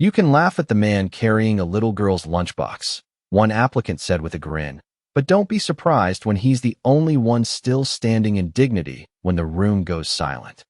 You can laugh at the man carrying a little girl's lunchbox, one applicant said with a grin, but don't be surprised when he's the only one still standing in dignity when the room goes silent.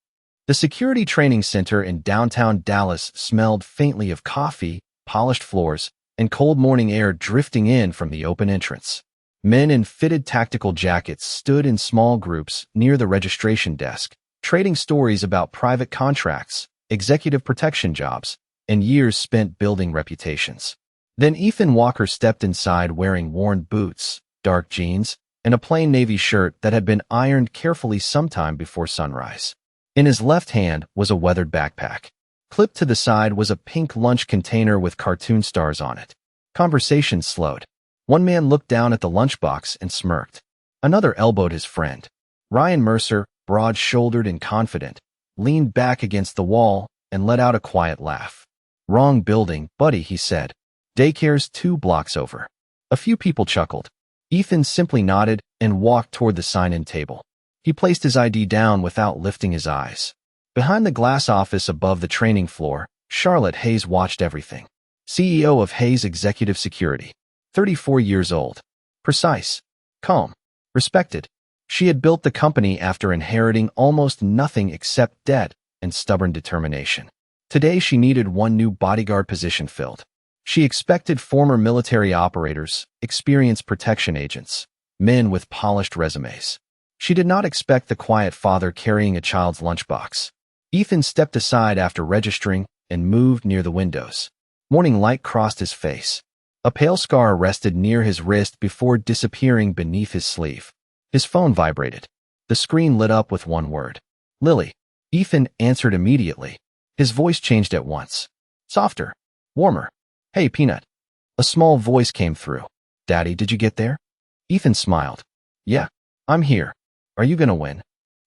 The security training center in downtown Dallas smelled faintly of coffee, polished floors, and cold morning air drifting in from the open entrance. Men in fitted tactical jackets stood in small groups near the registration desk, trading stories about private contracts, executive protection jobs, and years spent building reputations. Then Ethan Walker stepped inside wearing worn boots, dark jeans, and a plain navy shirt that had been ironed carefully sometime before sunrise. In his left hand was a weathered backpack. Clipped to the side was a pink lunch container with cartoon stars on it. Conversation slowed. One man looked down at the lunchbox and smirked. Another elbowed his friend. Ryan Mercer, broad-shouldered and confident, leaned back against the wall and let out a quiet laugh. "Wrong building, buddy," he said. "Daycare's 2 blocks over." A few people chuckled. Ethan simply nodded and walked toward the sign-in table. He placed his ID down without lifting his eyes. Behind the glass office above the training floor, Charlotte Hayes watched everything. CEO of Hayes Executive Security. 34 years old. Precise. Calm. Respected. She had built the company after inheriting almost nothing except debt and stubborn determination. Today she needed one new bodyguard position filled. She expected former military operators, experienced protection agents, men with polished resumes. She did not expect the quiet father carrying a child's lunchbox. Ethan stepped aside after registering and moved near the windows. Morning light crossed his face. A pale scar rested near his wrist before disappearing beneath his sleeve. His phone vibrated. The screen lit up with one word. "Lily." Ethan answered immediately. His voice changed at once. Softer. Warmer. "Hey, Peanut." A small voice came through. "Daddy, did you get there?" Ethan smiled. "Yeah, I'm here. Are you gonna win?"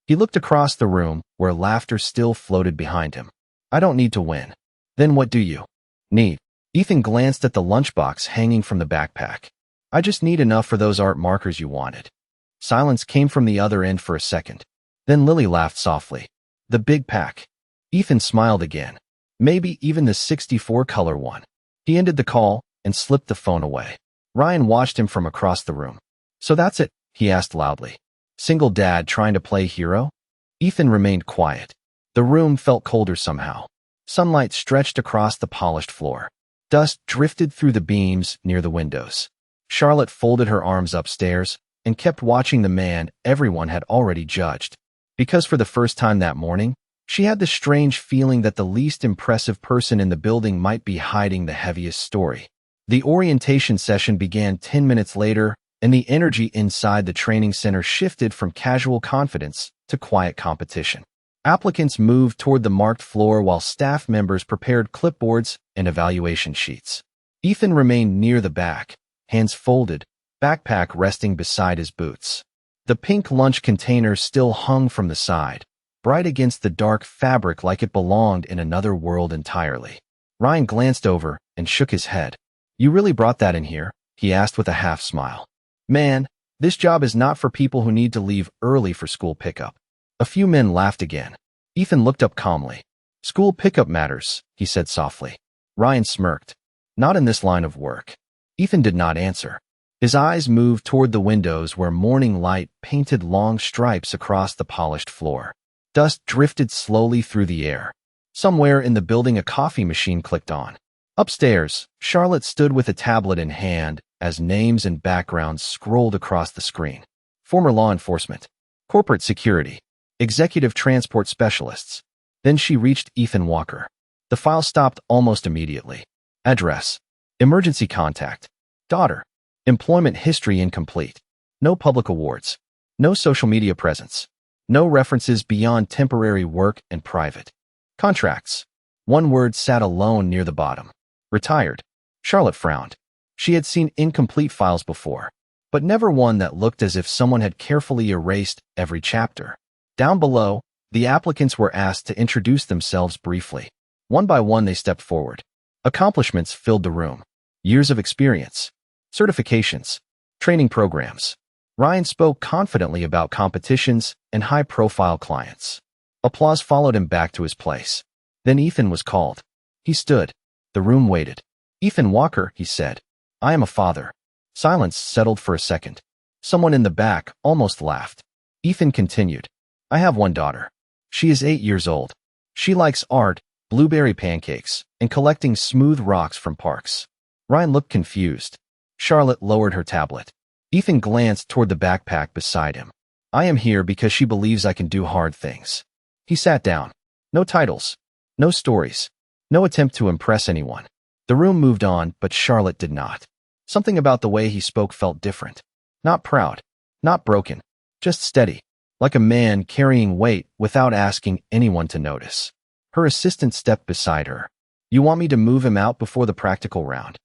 He looked across the room, where laughter still floated behind him. "I don't need to win." "Then what do you need?" Ethan glanced at the lunchbox hanging from the backpack. "I just need enough for those art markers you wanted." Silence came from the other end for a second. Then Lily laughed softly. "The big pack." Ethan smiled again. "Maybe even the 64-color one." He ended the call and slipped the phone away. Ryan watched him from across the room. "So that's it?" he asked loudly. "Single dad trying to play hero?" Ethan remained quiet. The room felt colder somehow. Sunlight stretched across the polished floor. Dust drifted through the beams near the windows. Charlotte folded her arms upstairs and kept watching the man everyone had already judged. Because for the first time that morning, she had the strange feeling that the least impressive person in the building might be hiding the heaviest story. The orientation session began 10 minutes later, and the energy inside the training center shifted from casual confidence to quiet competition. Applicants moved toward the marked floor while staff members prepared clipboards and evaluation sheets. Ethan remained near the back, hands folded, backpack resting beside his boots. The pink lunch container still hung from the side, bright against the dark fabric like it belonged in another world entirely. Ryan glanced over and shook his head. "You really brought that in here?" he asked with a half smile. "Man, this job is not for people who need to leave early for school pickup." A few men laughed again. Ethan looked up calmly. "School pickup matters," he said softly. Ryan smirked. "Not in this line of work." Ethan did not answer. His eyes moved toward the windows where morning light painted long stripes across the polished floor. Dust drifted slowly through the air. Somewhere in the building a coffee machine clicked on. Upstairs, Charlotte stood with a tablet in hand as names and backgrounds scrolled across the screen. Former law enforcement. Corporate security. Executive transport specialists. Then she reached Ethan Walker. The file stopped almost immediately. Address. Emergency contact. Daughter. Employment history incomplete. No public awards. No social media presence. No references beyond temporary work and private. Contracts. One word sat alone near the bottom. Retired. Charlotte frowned. She had seen incomplete files before, but never one that looked as if someone had carefully erased every chapter. Down below, the applicants were asked to introduce themselves briefly. One by one they stepped forward. Accomplishments filled the room. Years of experience. Certifications. Training programs. Ryan spoke confidently about competitions and high-profile clients. Applause followed him back to his place. Then Ethan was called. He stood. The room waited. "Ethan Walker," he said. "I am a father." Silence settled for a second. Someone in the back almost laughed. Ethan continued. "I have one daughter. She is 8 years old. She likes art, blueberry pancakes, and collecting smooth rocks from parks." Ryan looked confused. Charlotte lowered her tablet. Ethan glanced toward the backpack beside him. "I am here because she believes I can do hard things." He sat down. No titles. No stories. No attempt to impress anyone. The room moved on, but Charlotte did not. Something about the way he spoke felt different. Not proud. Not broken. Just steady. Like a man carrying weight without asking anyone to notice. Her assistant stepped beside her. "You want me to move him out before the practical round?"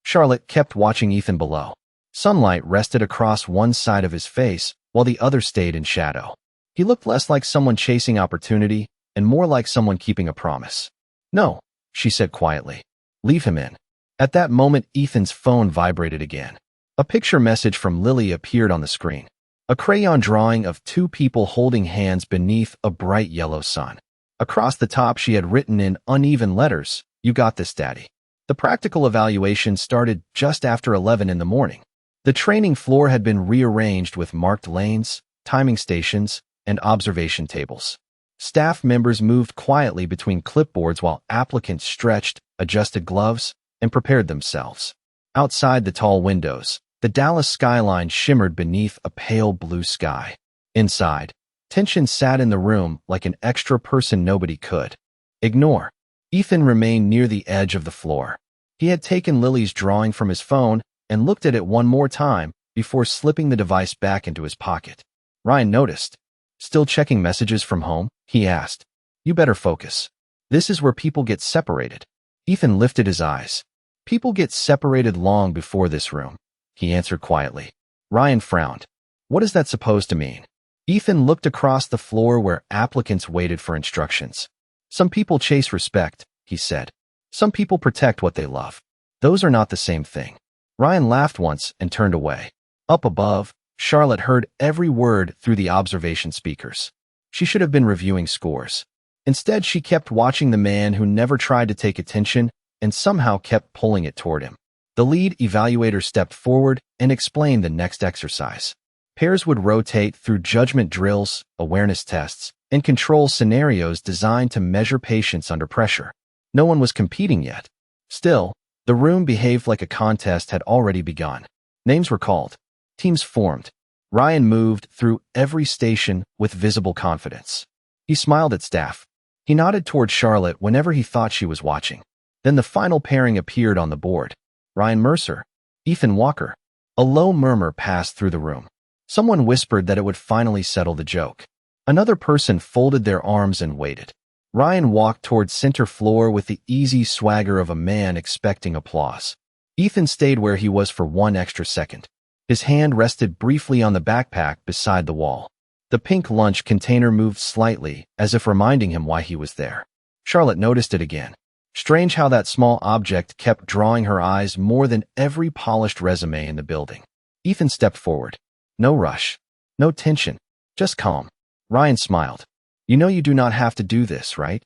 Charlotte kept watching Ethan below. Sunlight rested across one side of his face, while the other stayed in shadow. He looked less like someone chasing opportunity and more like someone keeping a promise. "No," she said quietly. "Leave him in." At that moment, Ethan's phone vibrated again. A picture message from Lily appeared on the screen. A crayon drawing of two people holding hands beneath a bright yellow sun. Across the top, she had written in uneven letters, "You got this, Daddy." The practical evaluation started just after 11 in the morning. The training floor had been rearranged with marked lanes, timing stations, and observation tables. Staff members moved quietly between clipboards while applicants stretched, adjusted gloves, and prepared themselves. Outside the tall windows, the Dallas skyline shimmered beneath a pale blue sky. Inside, tension sat in the room like an extra person nobody could ignore. Ethan remained near the edge of the floor. He had taken Lily's drawing from his phone and looked at it one more time before slipping the device back into his pocket. Ryan noticed. "Still checking messages from home?" he asked. "You better focus. This is where people get separated." Ethan lifted his eyes. "People get separated long before this room," he answered quietly. Ryan frowned. "What is that supposed to mean?" Ethan looked across the floor where applicants waited for instructions. "Some people chase respect," he said. "Some people protect what they love. Those are not the same thing." Ryan laughed once and turned away. Up above, Charlotte heard every word through the observation speakers. She should have been reviewing scores. Instead, she kept watching the man who never tried to take attention and somehow kept pulling it toward him. The lead evaluator stepped forward and explained the next exercise. Pairs would rotate through judgment drills, awareness tests, and control scenarios designed to measure patience under pressure. No one was competing yet. Still, the room behaved like a contest had already begun. Names were called. Teams formed. Ryan moved through every station with visible confidence. He smiled at staff. He nodded toward Charlotte whenever he thought she was watching. Then the final pairing appeared on the board. Ryan Mercer. Ethan Walker. A low murmur passed through the room. Someone whispered that it would finally settle the joke. Another person folded their arms and waited. Ryan walked toward center floor with the easy swagger of a man expecting applause. Ethan stayed where he was for one extra second. His hand rested briefly on the backpack beside the wall. The pink lunch container moved slightly, as if reminding him why he was there. Charlotte noticed it again. Strange how that small object kept drawing her eyes more than every polished resume in the building. Ethan stepped forward. No rush. No tension. Just calm. Ryan smiled. "You know you do not have to do this, right?"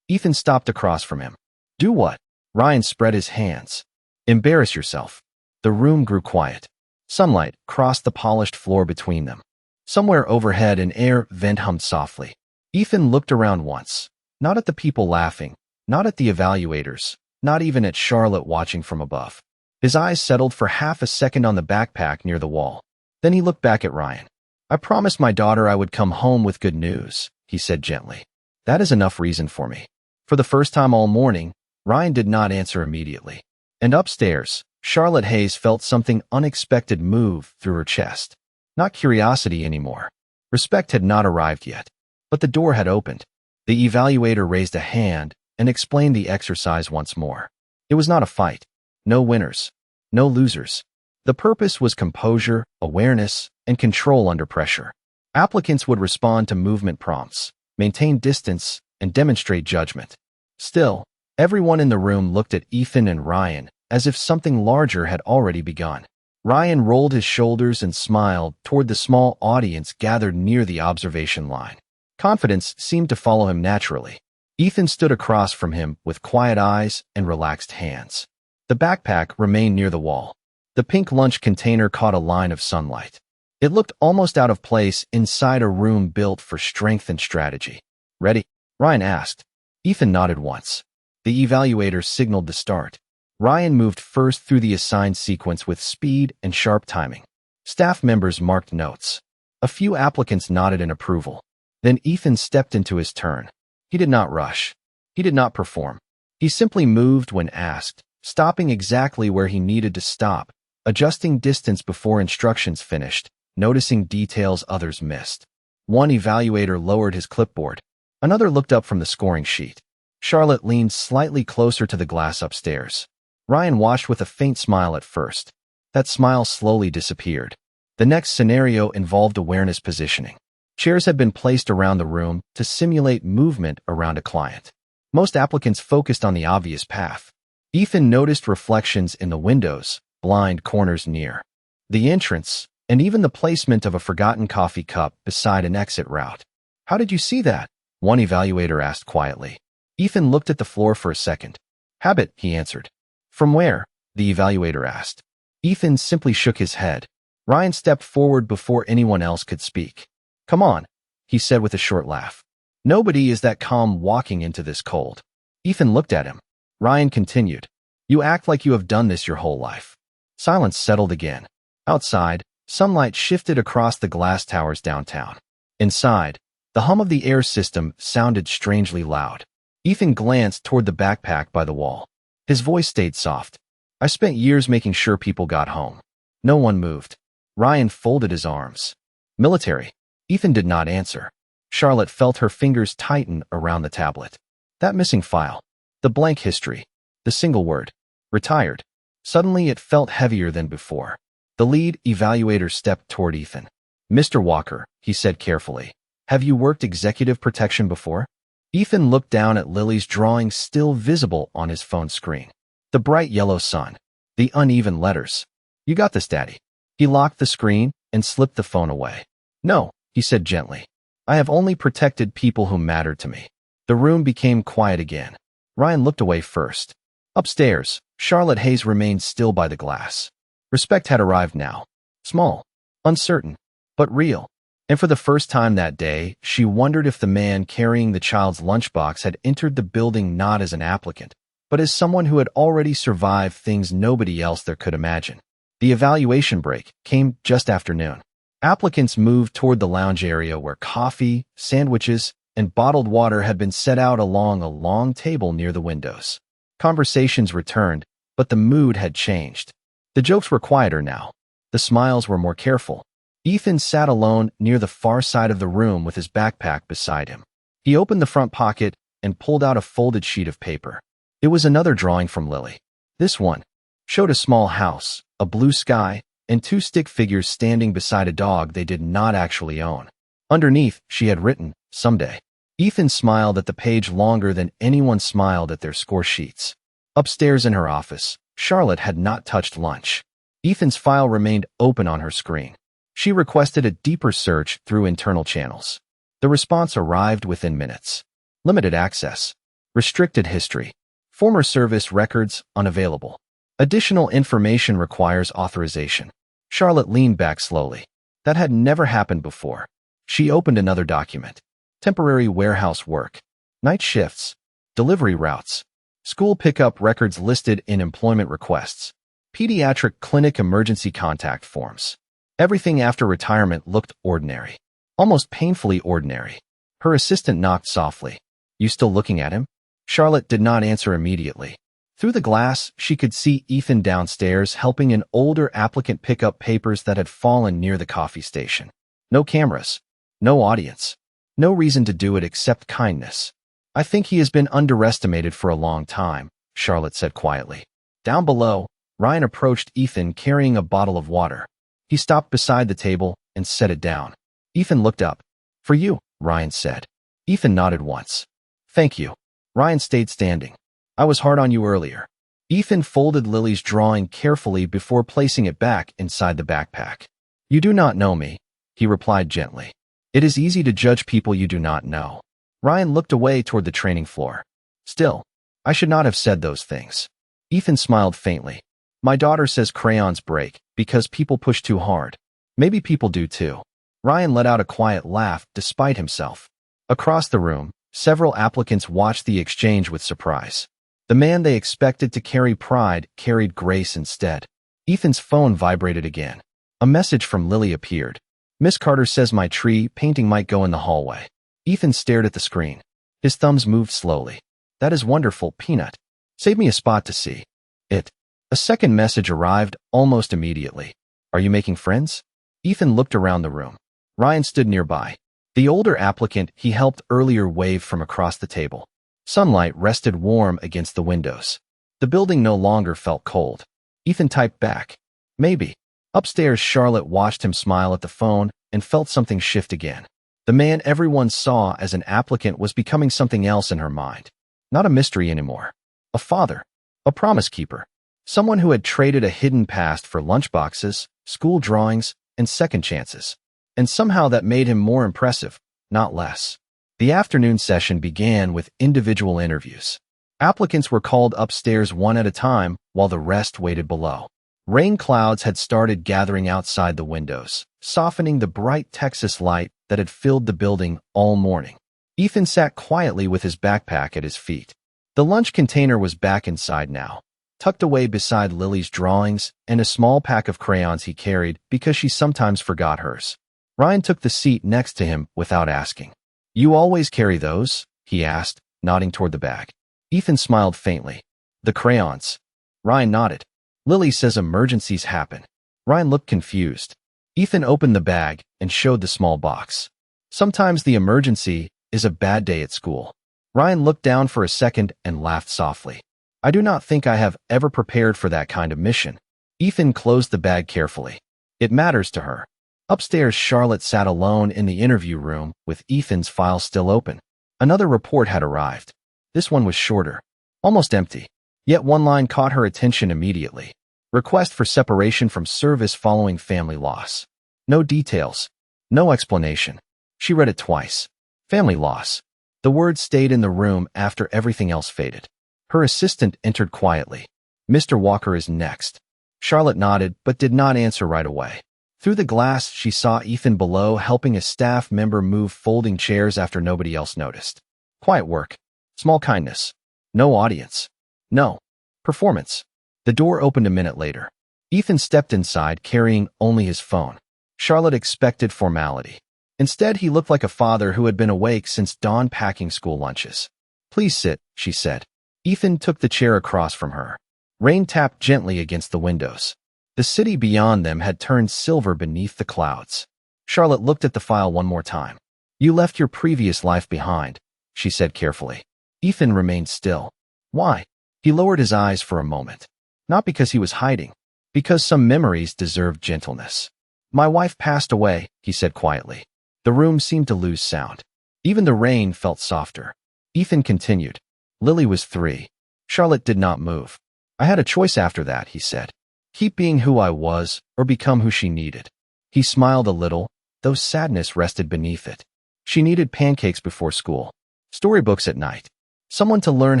Ethan stopped across from him. "Do what?" Ryan spread his hands. "Embarrass yourself." The room grew quiet. Sunlight crossed the polished floor between them. Somewhere overhead, an air vent hummed softly. Ethan looked around once. Not at the people laughing, not at the evaluators, not even at Charlotte watching from above. His eyes settled for half a second on the backpack near the wall. Then he looked back at Ryan. "I promised my daughter I would come home with good news," he said gently. "That is enough reason for me." For the first time all morning, Ryan did not answer immediately. And upstairs, Charlotte Hayes felt something unexpected move through her chest. Not curiosity anymore. Respect had not arrived yet. But the door had opened. The evaluator raised a hand and explained the exercise once more. It was not a fight. No winners. No losers. The purpose was composure, awareness, and control under pressure. Applicants would respond to movement prompts, maintain distance, and demonstrate judgment. Still, everyone in the room looked at Ethan and Ryan as if something larger had already begun. Ryan rolled his shoulders and smiled toward the small audience gathered near the observation line. Confidence seemed to follow him naturally. Ethan stood across from him with quiet eyes and relaxed hands. The backpack remained near the wall. The pink lunch container caught a line of sunlight. It looked almost out of place inside a room built for strength and strategy. "Ready?" Ryan asked. Ethan nodded once. The evaluator signaled to start. Ryan moved first through the assigned sequence with speed and sharp timing. Staff members marked notes. A few applicants nodded in approval. Then Ethan stepped into his turn. He did not rush. He did not perform. He simply moved when asked, stopping exactly where he needed to stop, adjusting distance before instructions finished, noticing details others missed. One evaluator lowered his clipboard. Another looked up from the scoring sheet. Charlotte leaned slightly closer to the glass upstairs. Ryan watched with a faint smile at first. That smile slowly disappeared. The next scenario involved awareness positioning. Chairs had been placed around the room to simulate movement around a client. Most applicants focused on the obvious path. Ethan noticed reflections in the windows, blind corners near the entrance, and even the placement of a forgotten coffee cup beside an exit route. "How did you see that?" one evaluator asked quietly. Ethan looked at the floor for a second. "Habit," he answered. "From where?" the evaluator asked. Ethan simply shook his head. Ryan stepped forward before anyone else could speak. "Come on," he said with a short laugh. "Nobody is that calm walking into this cold." Ethan looked at him. Ryan continued. "You act like you have done this your whole life." Silence settled again. Outside, sunlight shifted across the glass towers downtown. Inside, the hum of the air system sounded strangely loud. Ethan glanced toward the backpack by the wall. His voice stayed soft. "I spent years making sure people got home." No one moved. Ryan folded his arms. "Military." Ethan did not answer. Charlotte felt her fingers tighten around the tablet. That missing file. The blank history. The single word. "Retired." Suddenly it felt heavier than before. The lead evaluator stepped toward Ethan. "Mr. Walker," he said carefully, "have you worked executive protection before?" Ethan looked down at Lily's drawing still visible on his phone screen. The bright yellow sun. The uneven letters. "You got this, Daddy." He locked the screen and slipped the phone away. "No," he said gently. "I have only protected people who mattered to me." The room became quiet again. Ryan looked away first. Upstairs, Charlotte Hayes remained still by the glass. Respect had arrived now. Small, uncertain, but real. And for the first time that day, she wondered if the man carrying the child's lunchbox had entered the building not as an applicant, but as someone who had already survived things nobody else there could imagine. The evaluation break came just after noon. Applicants moved toward the lounge area where coffee, sandwiches, and bottled water had been set out along a long table near the windows. Conversations returned, but the mood had changed. The jokes were quieter now. The smiles were more careful. Ethan sat alone near the far side of the room with his backpack beside him. He opened the front pocket and pulled out a folded sheet of paper. It was another drawing from Lily. This one showed a small house, a blue sky, and two stick figures standing beside a dog they did not actually own. Underneath, she had written, "Someday." Ethan smiled at the page longer than anyone smiled at their score sheets. Upstairs in her office, Charlotte had not touched lunch. Ethan's file remained open on her screen. She requested a deeper search through internal channels. The response arrived within minutes. Limited access. Restricted history. Former service records unavailable. Additional information requires authorization. Charlotte leaned back slowly. That had never happened before. She opened another document. Temporary warehouse work. Night shifts. Delivery routes. School pickup records listed in employment requests. Pediatric clinic emergency contact forms. Everything after retirement looked ordinary. Almost painfully ordinary. Her assistant knocked softly. "You still looking at him?" Charlotte did not answer immediately. Through the glass, she could see Ethan downstairs helping an older applicant pick up papers that had fallen near the coffee station. No cameras. No audience. No reason to do it except kindness. "I think he has been underestimated for a long time," Charlotte said quietly. Down below, Ryan approached Ethan carrying a bottle of water. He stopped beside the table and set it down. Ethan looked up. "For you," Ryan said. Ethan nodded once. "Thank you." Ryan stayed standing. "I was hard on you earlier." Ethan folded Lily's drawing carefully before placing it back inside the backpack. "You do not know me," he replied gently. "It is easy to judge people you do not know." Ryan looked away toward the training floor. Still, I should not have said those things. Ethan smiled faintly. My daughter says crayons break because people push too hard. Maybe people do too. Ryan let out a quiet laugh despite himself. Across the room, several applicants watched the exchange with surprise. The man they expected to carry pride carried grace instead. Ethan's phone vibrated again. A message from Lily appeared. Miss Carter says my tree painting might go in the hallway. Ethan stared at the screen. His thumbs moved slowly. That is wonderful, Peanut. Save me a spot to see it. A second message arrived almost immediately. Are you making friends? Ethan looked around the room. Ryan stood nearby. The older applicant he helped earlier waved from across the table. Sunlight rested warm against the windows. The building no longer felt cold. Ethan typed back. Maybe. Upstairs, Charlotte watched him smile at the phone and felt something shift again. The man everyone saw as an applicant was becoming something else in her mind. Not a mystery anymore. A father. A promise keeper. Someone who had traded a hidden past for lunchboxes, school drawings, and second chances. And somehow that made him more impressive, not less. The afternoon session began with individual interviews. Applicants were called upstairs one at a time while the rest waited below. Rain clouds had started gathering outside the windows, softening the bright Texas light that had filled the building all morning. Ethan sat quietly with his backpack at his feet. The lunch container was back inside now, tucked away beside Lily's drawings and a small pack of crayons he carried because she sometimes forgot hers. Ryan took the seat next to him without asking. You always carry those? He asked, nodding toward the bag. Ethan smiled faintly. The crayons. Ryan nodded. Lily says emergencies happen. Ryan looked confused. Ethan opened the bag and showed the small box. Sometimes the emergency is a bad day at school. Ryan looked down for a second and laughed softly. I do not think I have ever prepared for that kind of mission. Ethan closed the bag carefully. It matters to her. Upstairs, Charlotte sat alone in the interview room with Ethan's file still open. Another report had arrived. This one was shorter, almost empty. Yet one line caught her attention immediately. Request for separation from service following family loss. No details. No explanation. She read it twice. Family loss. The words stayed in the room after everything else faded. Her assistant entered quietly. Mr. Walker is next. Charlotte nodded but did not answer right away. Through the glass, she saw Ethan below helping a staff member move folding chairs after nobody else noticed. Quiet work. Small kindness. No audience. No. Performance. The door opened a minute later. Ethan stepped inside carrying only his phone. Charlotte expected formality. Instead, he looked like a father who had been awake since dawn packing school lunches. Please sit, she said. Ethan took the chair across from her. Rain tapped gently against the windows. The city beyond them had turned silver beneath the clouds. Charlotte looked at the file one more time. You left your previous life behind, she said carefully. Ethan remained still. Why? He lowered his eyes for a moment. Not because he was hiding, because some memories deserved gentleness. My wife passed away, he said quietly. The room seemed to lose sound. Even the rain felt softer. Ethan continued. Lily was 3. Charlotte did not move. I had a choice after that, he said. Keep being who I was or become who she needed. He smiled a little, though sadness rested beneath it. She needed pancakes before school, storybooks at night, someone to learn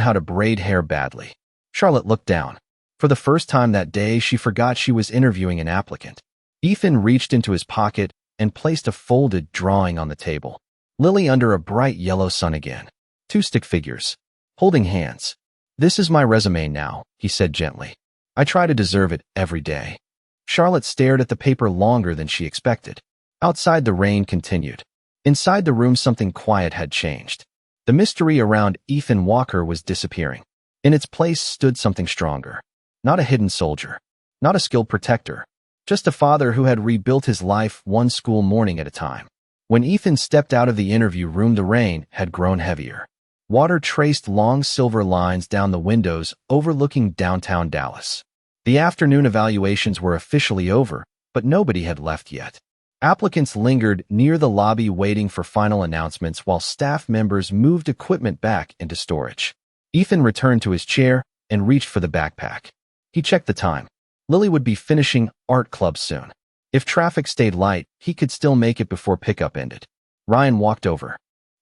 how to braid hair badly. Charlotte looked down. For the first time that day, she forgot she was interviewing an applicant. Ethan reached into his pocket and placed a folded drawing on the table. Lily under a bright yellow sun again. 2 stick figures, holding hands. This is my resume now, he said gently. I try to deserve it every day. Charlotte stared at the paper longer than she expected. Outside, the rain continued. Inside the room, something quiet had changed. The mystery around Ethan Walker was disappearing. In its place stood something stronger. Not a hidden soldier. Not a skilled protector. Just a father who had rebuilt his life one school morning at a time. When Ethan stepped out of the interview room, the rain had grown heavier. Water traced long silver lines down the windows overlooking downtown Dallas. The afternoon evaluations were officially over, but nobody had left yet. Applicants lingered near the lobby waiting for final announcements while staff members moved equipment back into storage. Ethan returned to his chair and reached for the backpack. He checked the time. Lily would be finishing art club soon. If traffic stayed light, he could still make it before pickup ended. Ryan walked over.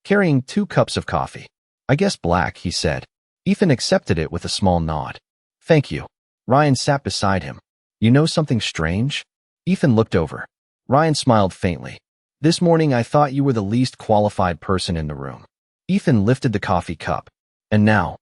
carrying 2 cups of coffee. I guess black, he said. Ethan accepted it with a small nod. Thank you. Ryan sat beside him. You know something strange? Ethan looked over. Ryan smiled faintly. This morning I thought you were the least qualified person in the room. Ethan lifted the coffee cup. And now?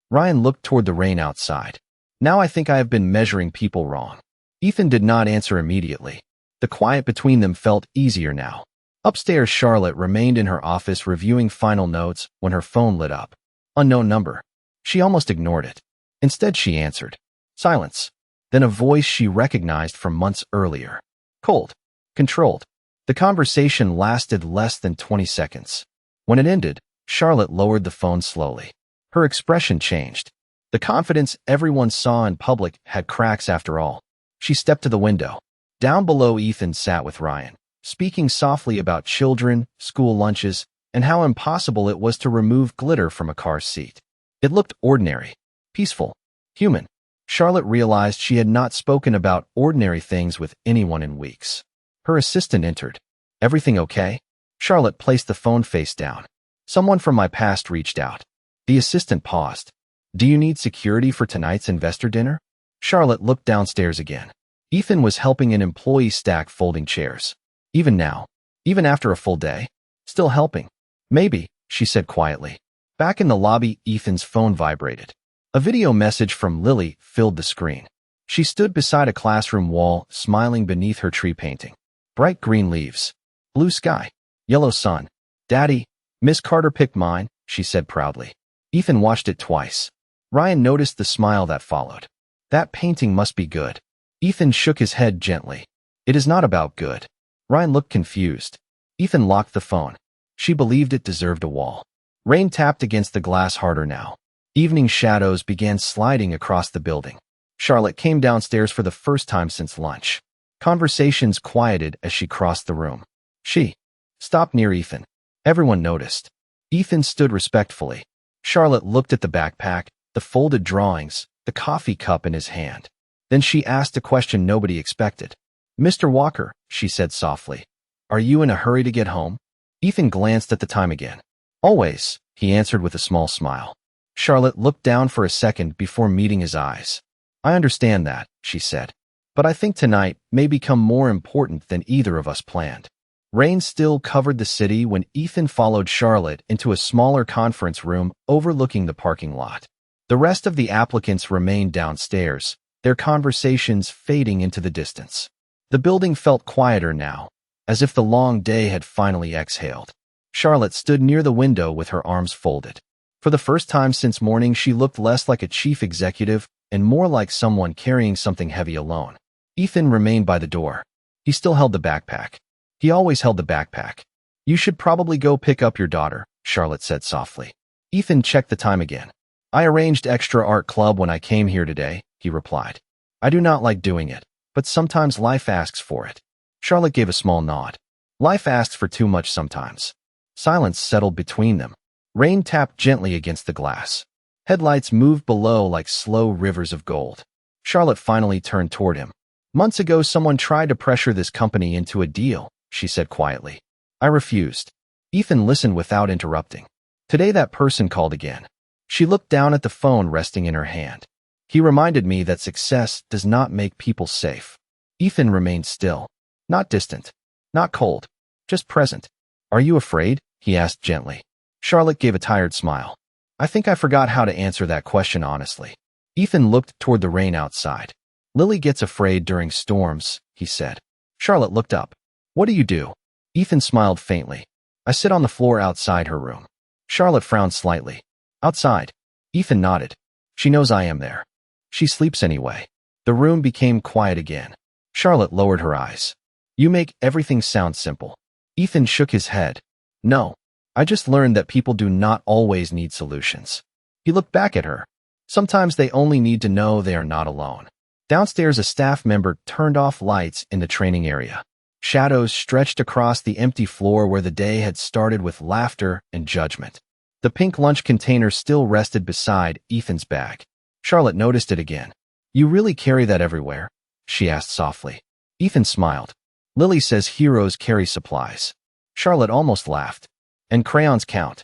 Ryan looked toward the rain outside. Now I think I have been measuring people wrong. Ethan did not answer immediately. The quiet between them felt easier now. Upstairs, Charlotte remained in her office reviewing final notes when her phone lit up. Unknown number. She almost ignored it. Instead, she answered. Silence. Then a voice she recognized from months earlier. Cold. Controlled. The conversation lasted less than 20 seconds. When it ended, Charlotte lowered the phone slowly. Her expression changed. The confidence everyone saw in public had cracks after all. She stepped to the window. Down below, Ethan sat with Ryan, speaking softly about children, school lunches, and how impossible it was to remove glitter from a car seat. It looked ordinary, peaceful, human. Charlotte realized she had not spoken about ordinary things with anyone in weeks. Her assistant entered. Everything okay? Charlotte placed the phone face down. Someone from my past reached out. The assistant paused. Do you need security for tonight's investor dinner? Charlotte looked downstairs again. Ethan was helping an employee stack folding chairs. Even now, even after a full day, still helping. Maybe, she said quietly. Back in the lobby, Ethan's phone vibrated. A video message from Lily filled the screen. She stood beside a classroom wall, smiling beneath her tree painting. Bright green leaves, blue sky, yellow sun. Daddy, Miss Carter picked mine, she said proudly. Ethan watched it twice. Ryan noticed the smile that followed. That painting must be good. Ethan shook his head gently. It is not about good. Ryan looked confused. Ethan locked the phone. She believed it deserved a wall. Rain tapped against the glass harder now. Evening shadows began sliding across the building. Charlotte came downstairs for the first time since lunch. Conversations quieted as she crossed the room. She stopped near Ethan. Everyone noticed. Ethan stood respectfully. Charlotte looked at the backpack, the folded drawings, the coffee cup in his hand. Then she asked a question nobody expected. Mr. Walker, she said softly, are you in a hurry to get home? Ethan glanced at the time again. Always, he answered with a small smile. Charlotte looked down for a second before meeting his eyes. I understand that, she said. But I think tonight may become more important than either of us planned. Rain still covered the city when Ethan followed Charlotte into a smaller conference room overlooking the parking lot. The rest of the applicants remained downstairs, their conversations fading into the distance. The building felt quieter now, as if the long day had finally exhaled. Charlotte stood near the window with her arms folded. For the first time since morning, she looked less like a chief executive and more like someone carrying something heavy alone. Ethan remained by the door. He still held the backpack. He always held the backpack. You should probably go pick up your daughter, Charlotte said softly. Ethan checked the time again. I arranged extra art club when I came here today, he replied. I do not like doing it, but sometimes life asks for it. Charlotte gave a small nod. Life asks for too much sometimes. Silence settled between them. Rain tapped gently against the glass. Headlights moved below like slow rivers of gold. Charlotte finally turned toward him. Months ago, someone tried to pressure this company into a deal, she said quietly. I refused. Ethan listened without interrupting. Today that person called again. She looked down at the phone resting in her hand. He reminded me that success does not make people safe. Ethan remained still. Not distant. Not cold. Just present. Are you afraid? He asked gently. Charlotte gave a tired smile. I think I forgot how to answer that question honestly. Ethan looked toward the rain outside. Lily gets afraid during storms, he said. Charlotte looked up. What do you do? Ethan smiled faintly. I sit on the floor outside her room. Charlotte frowned slightly. Outside. Ethan nodded. She knows I am there. She sleeps anyway. The room became quiet again. Charlotte lowered her eyes. You make everything sound simple. Ethan shook his head. No. I just learned that people do not always need solutions. He looked back at her. Sometimes they only need to know they are not alone. Downstairs, a staff member turned off lights in the training area. Shadows stretched across the empty floor where the day had started with laughter and judgment. The pink lunch container still rested beside Ethan's bag. Charlotte noticed it again. You really carry that everywhere? She asked softly. Ethan smiled. Lily says heroes carry supplies. Charlotte almost laughed. And crayons count.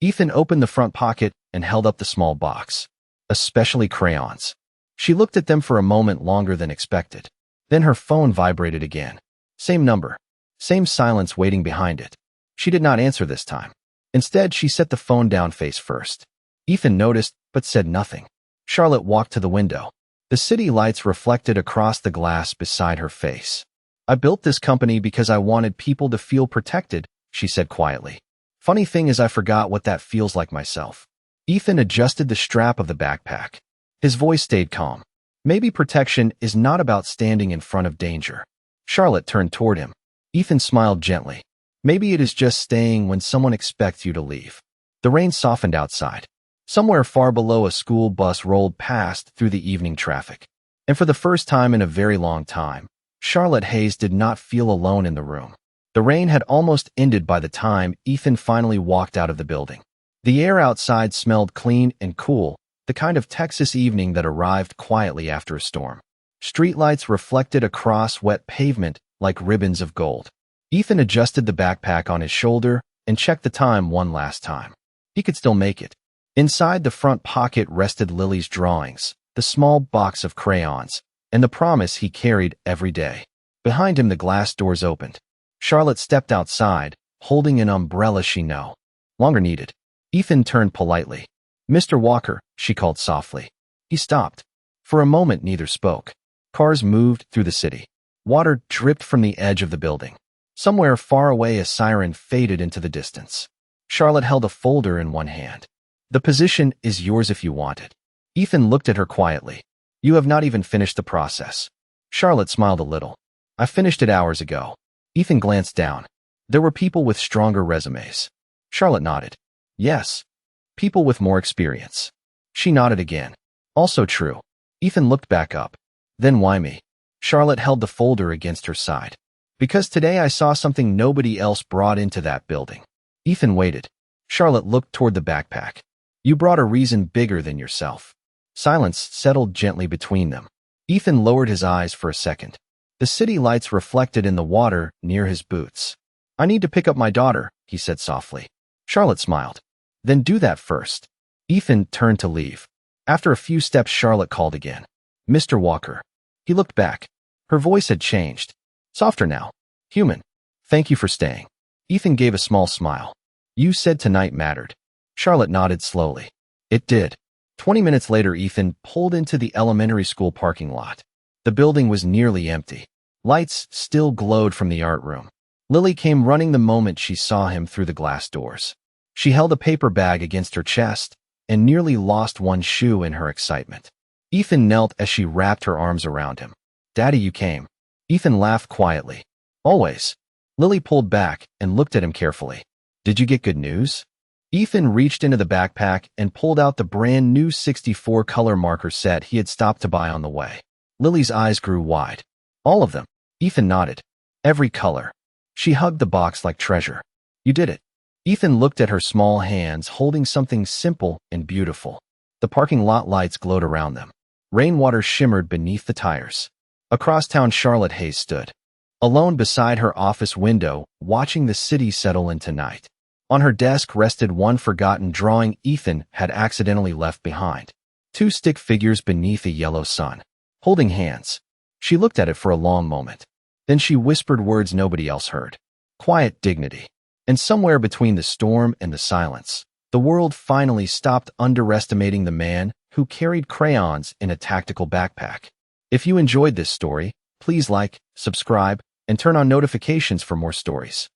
Ethan opened the front pocket and held up the small box. Especially crayons. She looked at them for a moment longer than expected. Then her phone vibrated again. Same number. Same silence waiting behind it. She did not answer this time. Instead, she set the phone down face first. Ethan noticed, but said nothing. Charlotte walked to the window. The city lights reflected across the glass beside her face. I built this company because I wanted people to feel protected, she said quietly. Funny thing is I forgot what that feels like myself. Ethan adjusted the strap of the backpack. His voice stayed calm. Maybe protection is not about standing in front of danger. Charlotte turned toward him. Ethan smiled gently. Maybe it is just staying when someone expects you to leave. The rain softened outside. Somewhere far below, a school bus rolled past through the evening traffic. And for the first time in a very long time, Charlotte Hayes did not feel alone in the room. The rain had almost ended by the time Ethan finally walked out of the building. The air outside smelled clean and cool, the kind of Texas evening that arrived quietly after a storm. Streetlights reflected across wet pavement like ribbons of gold. Ethan adjusted the backpack on his shoulder and checked the time one last time. He could still make it. Inside the front pocket rested Lily's drawings, the small box of crayons, and the promise he carried every day. Behind him, the glass doors opened. Charlotte stepped outside, holding an umbrella she no longer needed. Ethan turned politely. Mr. Walker, she called softly. He stopped. For a moment, neither spoke. Cars moved through the city. Water dripped from the edge of the building. Somewhere far away, a siren faded into the distance. Charlotte held a folder in one hand. The position is yours if you want it. Ethan looked at her quietly. You have not even finished the process. Charlotte smiled a little. I finished it hours ago. Ethan glanced down. There were people with stronger resumes. Charlotte nodded. Yes. People with more experience. She nodded again. Also true. Ethan looked back up. Then why me? Charlotte held the folder against her side. Because today I saw something nobody else brought into that building. Ethan waited. Charlotte looked toward the backpack. You brought a reason bigger than yourself. Silence settled gently between them. Ethan lowered his eyes for a second. The city lights reflected in the water near his boots. I need to pick up my daughter, he said softly. Charlotte smiled. Then do that first. Ethan turned to leave. After a few steps, Charlotte called again. Mr. Walker. He looked back. Her voice had changed. Softer now. Human. Thank you for staying. Ethan gave a small smile. You said tonight mattered. Charlotte nodded slowly. It did. 20 minutes later, Ethan pulled into the elementary school parking lot. The building was nearly empty. Lights still glowed from the art room. Lily came running the moment she saw him through the glass doors. She held a paper bag against her chest and nearly lost one shoe in her excitement. Ethan knelt as she wrapped her arms around him. Daddy, you came. Ethan laughed quietly. Always. Lily pulled back and looked at him carefully. Did you get good news? Ethan reached into the backpack and pulled out the brand new 64 color marker set he had stopped to buy on the way. Lily's eyes grew wide. All of them. Ethan nodded. Every color. She hugged the box like treasure. You did it. Ethan looked at her small hands holding something simple and beautiful. The parking lot lights glowed around them. Rainwater shimmered beneath the tires. Across town, Charlotte Hayes stood, alone beside her office window, watching the city settle into night. On her desk rested one forgotten drawing Ethan had accidentally left behind. Two stick figures beneath a yellow sun, holding hands. She looked at it for a long moment. Then she whispered words nobody else heard. Quiet dignity. And somewhere between the storm and the silence, the world finally stopped underestimating the man who carried crayons in a tactical backpack. If you enjoyed this story, please like, subscribe, and turn on notifications for more stories.